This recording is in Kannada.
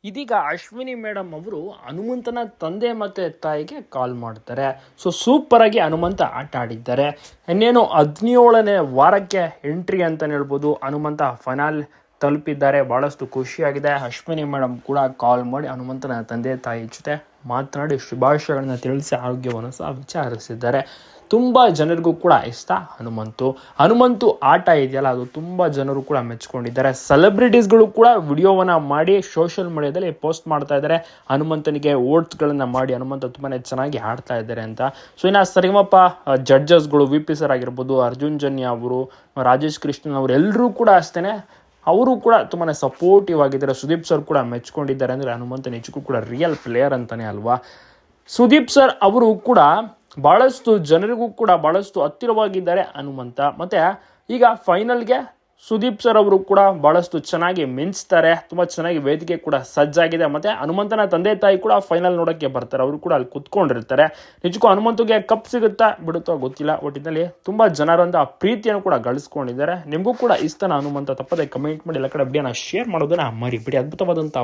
ಇದೀಗ ಅಶ್ವಿನಿ ಮೇಡಮ್ ಅವರು ಹನುಮಂತನ ತಂದೆ ಮತ್ತು ತಾಯಿಗೆ ಕಾಲ್ ಮಾಡ್ತಾರೆ. ಸೂಪರ್ ಆಗಿ ಹನುಮಂತ ಆಟ ಆಡಿದ್ದಾರೆ. ಇನ್ನೇನು 17ನೇ ವಾರಕ್ಕೆ ಎಂಟ್ರಿ ಅಂತ ಹೇಳ್ಬೋದು. ಹನುಮಂತ ಫೈನಲ್ ತಲುಪಿದ್ದಾರೆ. ಬಹಳಷ್ಟು ಖುಷಿಯಾಗಿದೆ. ಅಶ್ವಿನಿ ಮೇಡಮ್ ಕೂಡ ಕಾಲ್ ಮಾಡಿ ಹನುಮಂತನ ತಂದೆ ತಾಯಿ ಜೊತೆ ಮಾತನಾಡಿ ಶುಭಾಶಯಗಳನ್ನ ತಿಳಿಸಿ ಆರೋಗ್ಯವನ್ನು ಸಹ ವಿಚಾರಿಸಿದ್ದಾರೆ. ತುಂಬ ಜನರಿಗೂ ಕೂಡ ಇಷ್ಟ ಹನುಮಂತು ಆಟ ಇದೆಯಲ್ಲ, ಅದು ತುಂಬ ಜನರು ಕೂಡ ಮೆಚ್ಕೊಂಡಿದ್ದಾರೆ. ಸೆಲೆಬ್ರಿಟೀಸ್ಗಳು ಕೂಡ ವಿಡಿಯೋವನ್ನ ಮಾಡಿ ಸೋಷಿಯಲ್ ಮೀಡಿಯಾದಲ್ಲಿ ಪೋಸ್ಟ್ ಮಾಡ್ತಾ ಇದ್ದಾರೆ. ಹನುಮಂತನಿಗೆ ಓಟ್ಸ್ಗಳನ್ನ ಮಾಡಿ ಹನುಮಂತ ತುಂಬಾನೇ ಚೆನ್ನಾಗಿ ಆಡ್ತಾ ಇದ್ದಾರೆ ಅಂತ. ಇನ್ನು ಸರಿಗಮಪ ಜಡ್ಜಸ್ಗಳು VP ಸರ್ ಆಗಿರ್ಬೋದು, ಅರ್ಜುನ್ ಜನ್ಯ ಅವರು, ರಾಜೇಶ್ ಕೃಷ್ಣನ್ ಅವರು ಎಲ್ಲರೂ ಕೂಡ ಅಷ್ಟೇ, ಅವರು ಕೂಡ ತುಂಬಾ ಸಪೋರ್ಟಿವ್ ಆಗಿದ್ದಾರೆ. ಸುದೀಪ್ ಸರ್ ಕೂಡ ಮೆಚ್ಕೊಂಡಿದ್ದಾರೆ. ಅಂದರೆ ಹನುಮಂತ ನಿಜಕ್ಕೂ ಕೂಡ ರಿಯಲ್ ಪ್ಲೇಯರ್ ಅಂತಾನೆ ಅಲ್ವಾ. ಸುದೀಪ್ ಸರ್ ಅವರು ಕೂಡ ಬಹಳಷ್ಟು ಜನರಿಗೂ ಕೂಡ ಬಹಳಷ್ಟು ಹತ್ತಿರವಾಗಿದ್ದಾರೆ ಹನುಮಂತ. ಮತ್ತು ಈಗ ಫೈನಲ್ಗೆ ಸುದೀಪ್ ಸರ್ ಅವರು ಕೂಡ ಬಹಳಷ್ಟು ಚೆನ್ನಾಗಿ ಮಿಂಚ್ತಾರೆ. ತುಂಬ ಚೆನ್ನಾಗಿ ವೇದಿಕೆ ಕೂಡ ಸಜ್ಜಾಗಿದೆ. ಮತ್ತು ಹನುಮಂತನ ತಂದೆ ತಾಯಿ ಕೂಡ ಫೈನಲ್ ನೋಡೋಕ್ಕೆ ಬರ್ತಾರೆ. ಅವರು ಕೂಡ ಅಲ್ಲಿ ಕುತ್ಕೊಂಡಿರ್ತಾರೆ. ನಿಜಕ್ಕೂ ಹನುಮಂತಗೆ ಕಪ್ ಸಿಗುತ್ತಾ ಬಿಡುತ್ತೋ ಗೊತ್ತಿಲ್ಲ. ಒಟ್ಟಿನಲ್ಲಿ ತುಂಬ ಜನರಂತ ಪ್ರೀತಿಯನ್ನು ಕೂಡ ಗಳಿಸ್ಕೊಂಡಿದ್ದಾರೆ. ನಿಮಗೂ ಕೂಡ ಇಷ್ಟನ ಹನುಮಂತ? ತಪ್ಪದೆ ಕಮೆಂಟ್ ಮಾಡಿ. ಎಲ್ಲ ಕಡೆ ವಿಡಿಯೋನ ಶೇರ್ ಮಾಡೋದನ್ನ ಮರಿಬಿಡಿ. ಅದ್ಭುತವಾದಂಥ